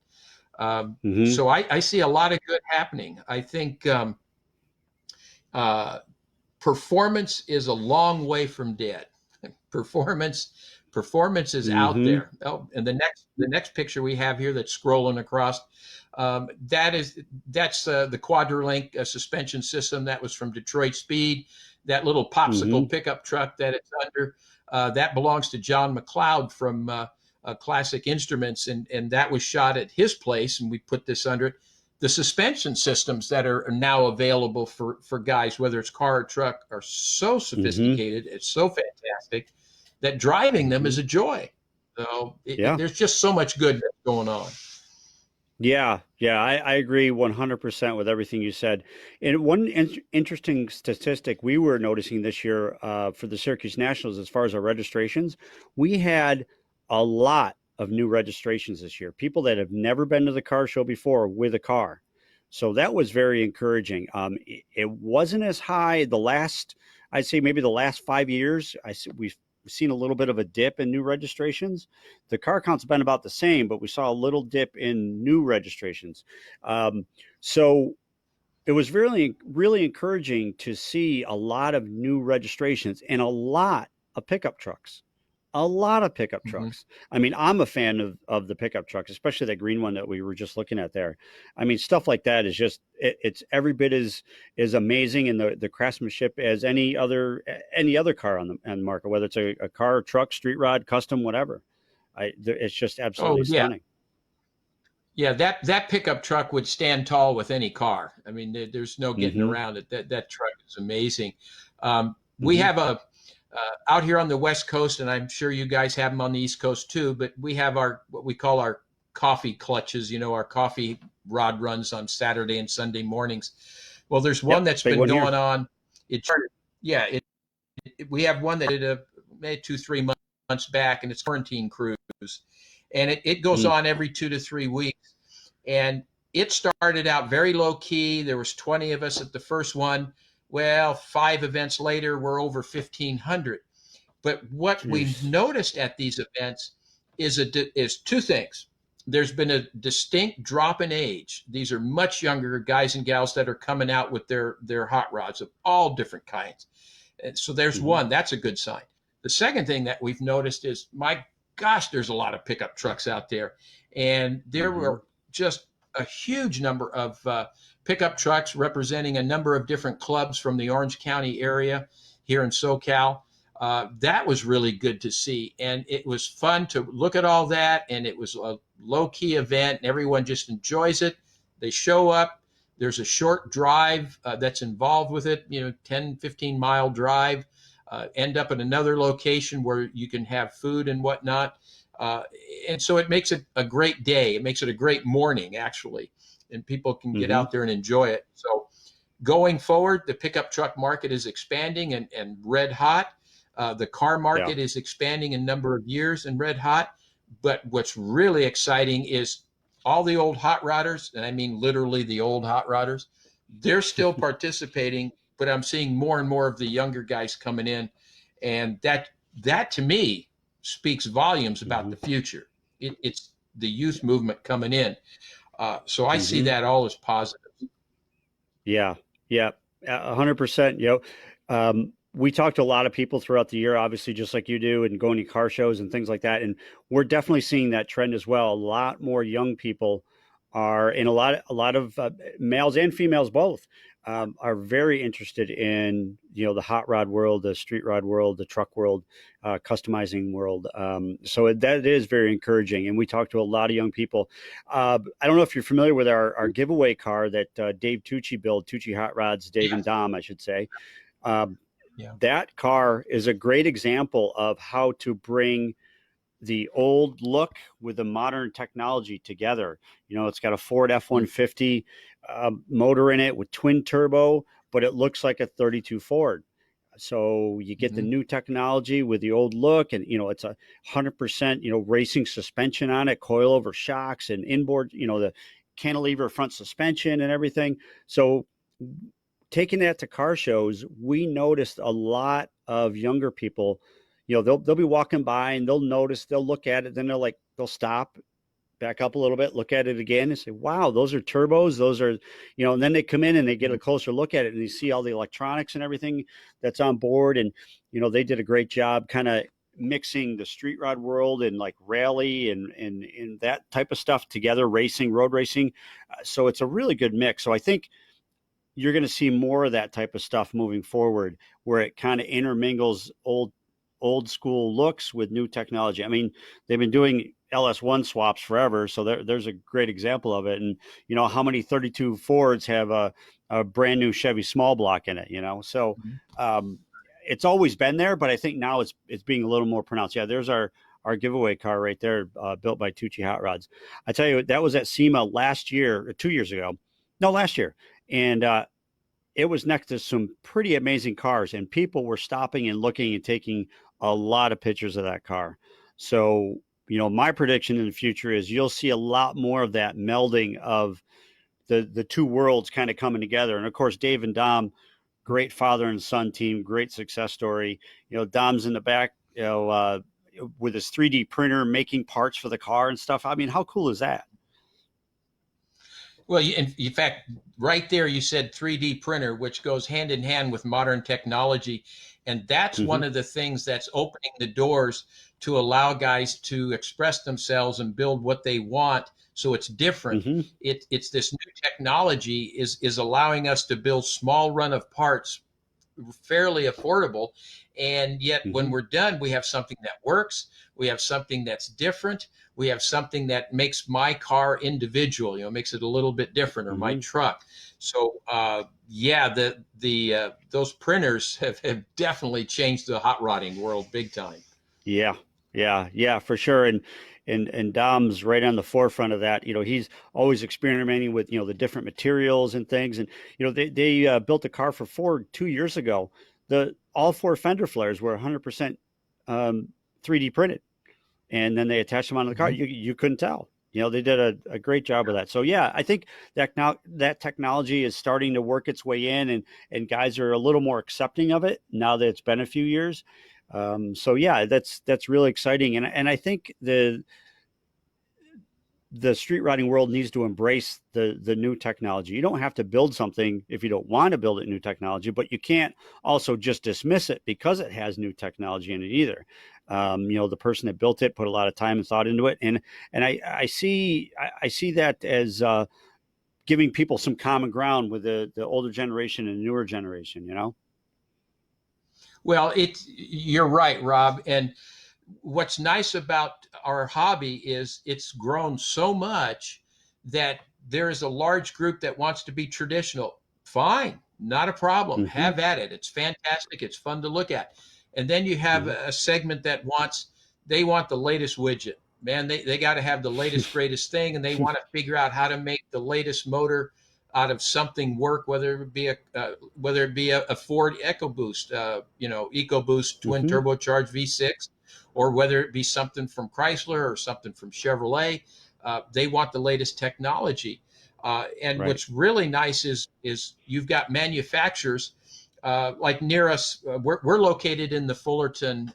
A: Hmm.
B: So I see a lot of good happening. I think uh, performance is a long way from dead. performance Performance is out
A: Hmm.
B: there. Oh, and the next picture we have here that's scrolling across, that's the Quadrelink suspension system that was from Detroit Speed. That little
A: Hmm.
B: popsicle pickup truck that it's under, that belongs to John McLeod from Classic Instruments, and that was shot at his place, and we put this under it. The suspension systems that are now available for guys, whether it's car or truck, are so
A: Hmm.
B: sophisticated. It's so fantastic that driving them
A: Hmm.
B: is a joy. So
A: Yeah.
B: there's just so much good going on.
A: Yeah, yeah, I agree 100% with everything you said. And one interesting statistic we were noticing this year for the Syracuse Nationals, as far as our registrations, we had a lot of new registrations this year. People that have never been to the car show before with a car. So that was very encouraging. It wasn't as high the last, I'd say maybe the last 5 years. We've seen a little bit of a dip in new registrations. The car count's been about the same, but we saw a little dip in new registrations. Um, so it was really, really encouraging to see a lot of new registrations and a lot of pickup trucks. A lot of pickup
B: Mm-hmm.
A: trucks. I mean, I'm a fan of the pickup trucks, especially that green one that we were just looking at there. I mean, stuff like that is just it's every bit as amazing in the craftsmanship as any other car on the market, whether it's a car, truck, street rod, custom, whatever. It's just
B: Oh
A: absolutely
B: yeah,
A: stunning.
B: yeah. That pickup truck would stand tall with any car. I mean, there's no getting
A: Mm-hmm.
B: around it. That truck is amazing. We
A: Mm-hmm.
B: have a out here on the West Coast, and I'm sure you guys have them on the East Coast too. But we have our what we call our coffee clutches. You know, our coffee rod runs on Saturday and Sunday mornings. Well, there's one
A: Yep.
B: that's
A: Big
B: been
A: one
B: going
A: here.
B: on. Yeah, we have one that did maybe 2 3 months back, and it's quarantine cruise, and it goes
A: Mm.
B: on every 2 to 3 weeks. And it started out very low key. There was 20 of us at the first one. Well, 5 events later, we're over 1,500. But what we
A: Jeez.
B: noticed at these events is two things. There's been a distinct drop in age. These are much younger guys and gals that are coming out with their hot rods of all different kinds. And so there's
A: Mm-hmm.
B: one. That's a good sign. The second thing that we've noticed is, my gosh, there's a lot of pickup trucks out there, and there
A: Mm-hmm.
B: were just a huge number of pickup trucks representing a number of different clubs from the Orange County area here in SoCal. That was really good to see, and it was fun to look at all that. And it was a low key event, and everyone just enjoys it. They show up. There's a short drive that's involved with it, 10-15 mile drive. End up at another location where you can have food and whatnot. Uh, and so it makes it a great day. It makes it a great morning, actually, and people can get
A: Mm-hmm.
B: out there and enjoy it. So going forward, the pickup truck market is expanding and red hot. The car
A: Yeah.
B: market is expanding in number of years and red hot. But what's really exciting is all the old hot rodders, and I mean literally the old hot rodders, they're still participating. But I'm seeing more and more of the younger guys coming in, and that to me speaks volumes about
A: Mm-hmm.
B: the future. It's the youth movement coming in. So I see
A: Mm-hmm.
B: that all as positive.
A: Yeah, yeah, 100%. We talked to a lot of people throughout the year, obviously, just like you do, and going to car shows and things like that. And we're definitely seeing that trend as well. A lot more young people are, and a lot of males and females both are very interested in, the hot rod world, the street rod world, the truck world, customizing world. So that is very encouraging. And we talk to a lot of young people. I don't know if you're familiar with our giveaway car that Dave Tucci built, Tucci Hot Rods, Dave and
B: Yes.
A: Dom, I should say. Um,
B: Yeah.
A: that car is a great example of how to bring the old look with the modern technology together. It's got a Ford
B: Mm-hmm.
A: F-150 motor in it with twin turbo, but it looks like a 32 Ford. So you get the
B: Mm-hmm.
A: new technology with the old look, and it's 100% racing suspension on it, coilover shocks and inboard, the cantilever front suspension and everything. So taking that to car shows, we noticed a lot of younger people. They'll be walking by and they'll notice, they'll look at it, then they'll stop, back up a little bit, look at it again, and say, "Wow, those are turbos. Those are," And then they come in and they get a closer look at it, and they see all the electronics and everything that's on board. And they did a great job, kind of mixing the street rod world and like rally and that type of stuff together, racing, road racing. So it's a really good mix. So I think you're going to see more of that type of stuff moving forward, where it kind of intermingles old school looks with new technology. I mean, they've been doing LS1 swaps forever, so there's a great example of it. And how many 32 Fords have a brand new Chevy small block in it? So um, it's always been there, but I think now it's being a little more pronounced. Yeah, there's our giveaway car right there, built by Tucci Hot Rods. I tell you, that was at SEMA last year, or 2 years ago. No, last year. And it was next to some pretty amazing cars, and people were stopping and looking and taking a lot of pictures of that car. So, my prediction in the future is you'll see a lot more of that melding of the two worlds kind of coming together. And of course, Dave and Dom, great father and son team, great success story. Dom's in the back, with his 3D printer making parts for the car and stuff. I mean, how cool is that?
B: Well, in fact, right there, you said 3D printer, which goes hand in hand with modern technology. And that's
A: Mm-hmm.
B: one of the things that's opening the doors to allow guys to express themselves and build what they want. So it's different.
A: Mm-hmm.
B: It's this new technology is allowing us to build small run of parts fairly affordable. And yet, when
A: Mm-hmm.
B: we're done, we have something that works. We have something that's different. We have something that makes my car individual. Makes it a little bit different, or my
A: Mm-hmm.
B: truck. So, yeah, the those printers have definitely changed the hot rodding world big time.
A: Yeah, yeah, for sure. And Dom's right on the forefront of that. He's always experimenting with the different materials and things. And they built a car for Ford 2 years ago. The all four fender flares were 100% 3D printed, and then they attached them onto the car.
B: Mhm.
A: You couldn't tell. They did a great job of that. So yeah, I think that now that technology is starting to work its way in, and guys are a little more accepting of it now that it's been a few years. So yeah, that's really exciting, and I think the street riding world needs to embrace the new technology. You don't have to build something if you don't want to build it new technology, but you can't also just dismiss it because it has new technology in it either. The person that built it put a lot of time and thought into it, and I see that as giving people some common ground with the older generation and newer generation.
B: Well, you're right, Rob. And what's nice about our hobby is it's grown so much that there is a large group that wants to be traditional. Fine, not a problem.
A: Hmm.
B: Have at it. It's fantastic. It's fun to look at. And then you have
A: Hmm.
B: a segment that they want the latest widget. Man, they got to have the latest, greatest thing, and they want to figure out how to make the latest motor out of something work, whether it be a Ford EcoBoost, EcoBoost twin
A: Hmm.
B: turbocharged V6, or whether it be something from Chrysler or something from Chevrolet. They want the latest technology. And
A: Right.
B: what's really nice is you've got manufacturers like near us. We're located in the Fullerton,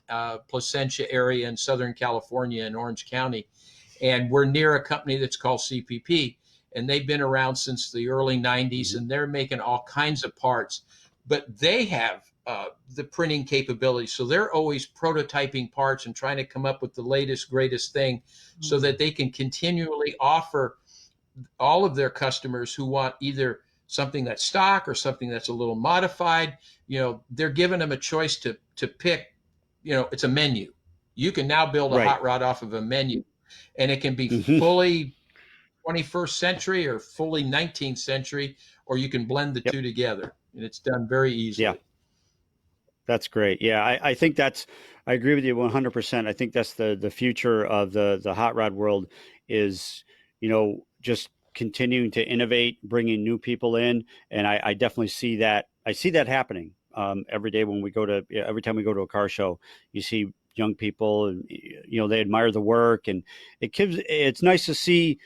B: Placentia area in Southern California in Orange County, and we're near a company that's called CPP, and they've been around since the early 90s,
A: Hmm.
B: and they're making all kinds of parts, but they have the printing capability, so they're always prototyping parts and trying to come up with the latest greatest thing so that they can continually offer all of their customers who want either something that's stock or something that's a little modified. They're giving them a choice to pick. It's a menu. You can now build a
A: Right.
B: hot rod off of a menu, and it can be
A: Hmm.
B: fully 21st century or fully 19th century, or you can blend the
A: Yep.
B: two together, and it's done very
A: Yeah.
B: easily.
A: That's great. Yeah, I think I agree with you 100%. I think that's the future of the hot rod world is, just continuing to innovate, bringing new people in. And I definitely see that. I see that happening every day when we go to, every time we go to a car show, you see young people and, they admire the work, and it's nice to see,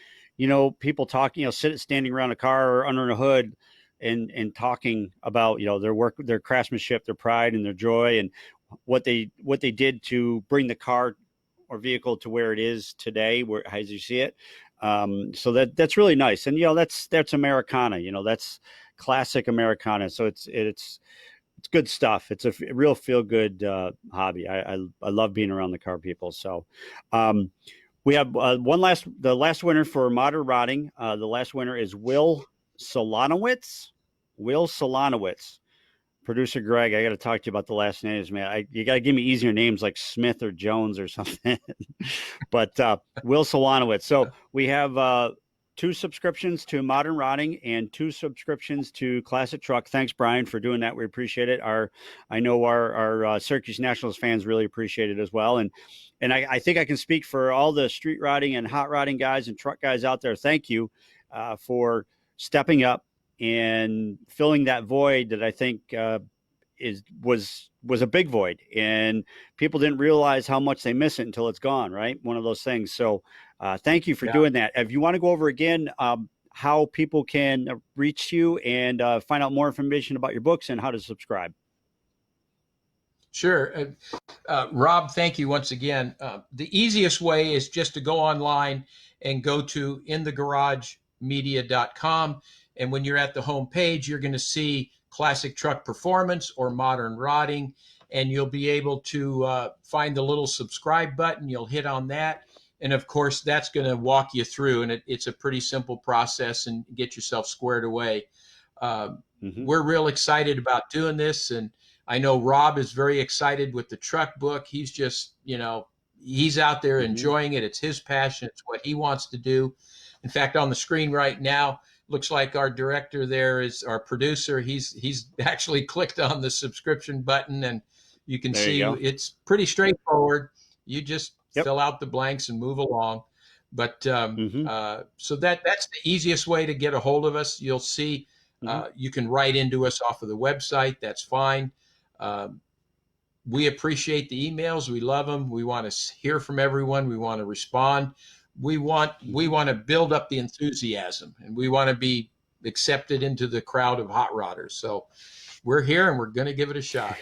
A: people talking, standing around a car or under a hood and talking about their work, their craftsmanship, their pride, and their joy, and what they did to bring the car or vehicle to where it is today, where as you see it. So that's really nice, and that's Americana. That's classic Americana. So it's good stuff. It's a real feel good hobby. I love being around the car people. So. We have the last winner for modern rotting. The last winner is Will Solanowitz. Will Solanowitz. Producer Greg, I got to talk to you about the last names, man. You got to give me easier names like Smith or Jones or something. But Will Solanowitz. So we have two subscriptions to Modern Rotting and two subscriptions to Classic Truck. Thanks, Brian, for doing that. We appreciate it. I know our Syracuse Nationals fans really appreciate it as well. And I think I can speak for all the street riding and hot rodding guys and truck guys out there. Thank you for stepping up and filling that void that I think was a big void, and people didn't realize how much they miss it until it's gone. Right, one of those things. So, thank you for
B: Yeah.
A: doing that. If you want to go over again how people can reach you and find out more information about your books and how to subscribe.
B: Sure. Rob, thank you once again. The easiest way is just to go online and go to inthegaragemedia.com. And when you're at the home page, you're going to see Classic Truck Performance or Modern Rotting. And you'll be able to find the little subscribe button. You'll hit on that. And of course, that's going to walk you through. And it's a pretty simple process and get yourself squared away.
A: Mm-hmm.
B: We're real excited about doing this. And I know Rob is very excited with the truck book. He's just, he's out there
A: Mm-hmm.
B: enjoying it. It's his passion. It's what he wants to do. In fact, on the screen right now, looks like our director there is our producer. He's actually clicked on the subscription button, and you can
A: There you
B: see
A: go.
B: it's pretty straightforward. You just
A: Yep.
B: fill out the blanks and move along. But
A: Mm-hmm.
B: so that's the easiest way to get a hold of us. You'll see
A: Mm-hmm.
B: you can write into us off of the website. That's fine. Um, we appreciate the emails. We love them. We want to hear from everyone. We want to respond. We want to build up the enthusiasm, and we want to be accepted into the crowd of hot rodders. So we're here, and we're going to give it a shot.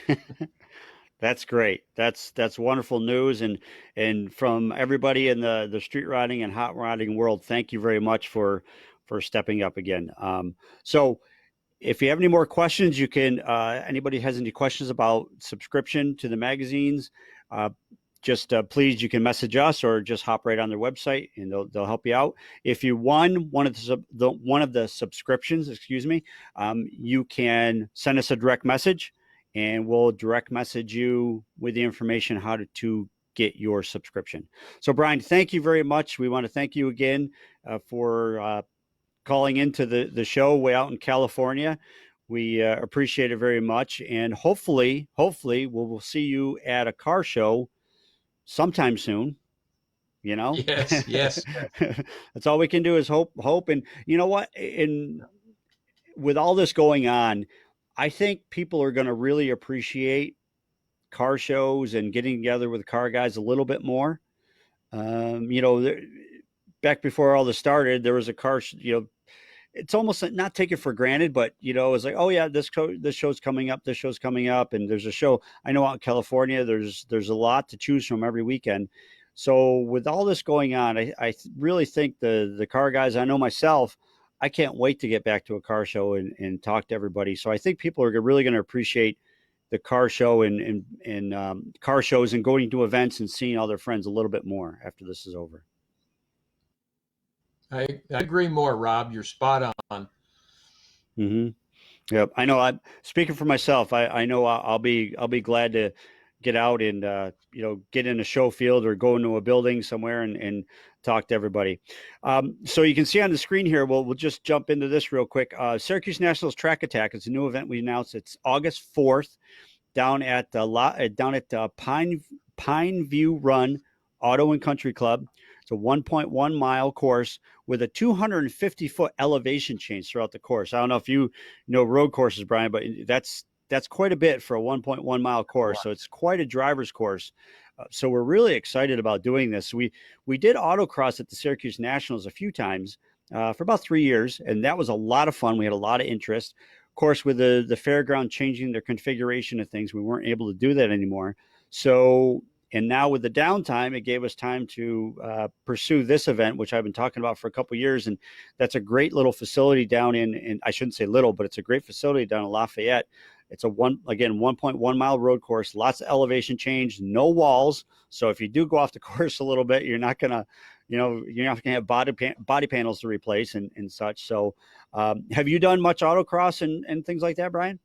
A: That's great. That's wonderful news, and from everybody in the street riding and hot rodding world, thank you very much for stepping up again. So if you have any more questions, you can. Anybody has any questions about subscription to the magazines, uh, just please, you can message us or just hop right on their website, and they'll help you out. If you won one of one of the subscriptions, excuse me, you can send us a direct message, and we'll direct message you with the information how to get your subscription. So, Brian, thank you very much. We want to thank you again for calling into the show way out in California. We appreciate it very much, and hopefully, we'll see you at a car show sometime soon. You know,
B: Yes, yes,
A: that's all we can do is hope. And you know what? And with all this going on, I think people are going to really appreciate car shows and getting together with car guys a little bit more. There, back before all this started, there was a it's almost not taken for granted, but it's like, oh yeah, this show's coming up, this show's coming up, and there's a show. I know out in California, there's a lot to choose from every weekend. So with all this going on, I really think the car guys, I know myself, I can't wait to get back to a car show and talk to everybody. So I think people are really going to appreciate the car show and car shows and going to events and seeing all their friends a little bit more after this is over.
B: I agree more, Rob. You're spot on.
A: Hmm. Yep, I know. I'm speaking for myself. I know I'll be glad to get out and get in a show field or go into a building somewhere and talk to everybody. So you can see on the screen here. We'll just jump into this real quick. Syracuse Nationals Track Attack. It's a new event we announced. It's August 4th down at Pine View Run Auto and Country Club. It's a 1.1 mile course with a 250-foot elevation change throughout the course. I don't know if you know road courses, Brian, but that's quite a bit for a 1.1 mile course. So it's quite a driver's course. So we're really excited about doing this. We did autocross at the Syracuse Nationals a few times for about 3 years, and that was a lot of fun. We had a lot of interest. Of course, with the fairground changing their configuration of things, we weren't able to do that anymore. So, and now with the downtime, it gave us time to pursue this event, which I've been talking about for a couple of years. And that's a great little facility down in I shouldn't say little, but it's a great facility down in Lafayette. It's a 1.1 mile road course, lots of elevation change, no walls. So if you do go off the course a little bit, you're not gonna have body panels to replace and such. So, have you done much autocross and things like that, Brian?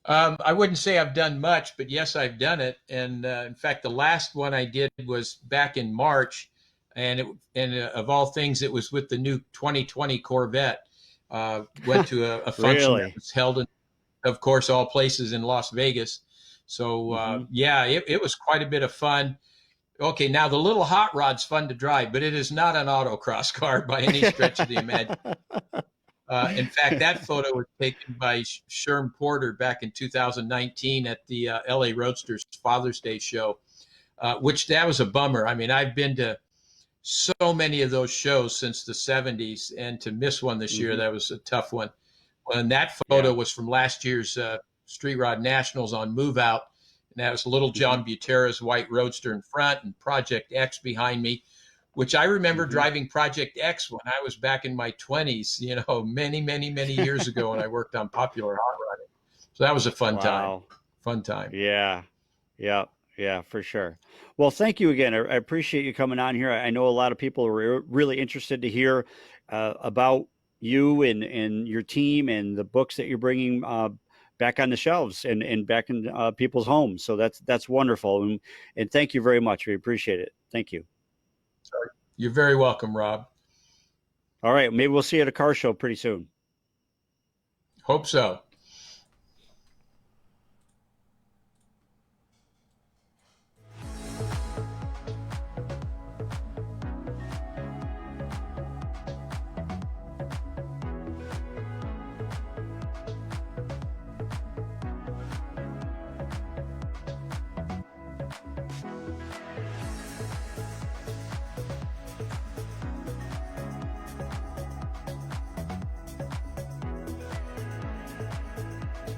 B: I wouldn't say I've done much, but yes, I've done it. And in fact, the last one I did was back in March, and of all things, it was with the new 2020 Corvette. Went to a function that
A: Really?
B: was held in, of course, all places in Las Vegas. So
A: Hmm.
B: yeah, it was quite a bit of fun. Okay, now the little hot rod's fun to drive, but it is not an autocross car by any stretch of the imagination. In fact, that photo was taken by Sherm Porter back in 2019 at the LA Roadsters Father's Day show, which that was a bummer. I mean, I've been to so many of those shows since the 70s, and to miss one this year,
A: Hmm.
B: that was a tough one. And that photo
A: Yeah.
B: was from last year's Street Rod Nationals on Move Out. And that was little
A: Hmm.
B: John Butera's white roadster in front and Project X behind me, which I remember
A: Hmm.
B: driving Project X when I was back in my 20s, many, many, many years ago when I worked on popular hot rodding. So that was a fun time.
A: Wow.
B: Fun time.
A: Yeah. Yeah. Yeah, for sure. Well, thank you again. I appreciate you coming on here. I know a lot of people are really interested to hear about you and your team and the books that you're bringing back on the shelves and back in people's homes. So that's wonderful. And thank you very much. We appreciate it. Thank you.
B: You're very welcome, Rob.
A: All right. Maybe we'll see you at a car show pretty soon.
B: Hope so.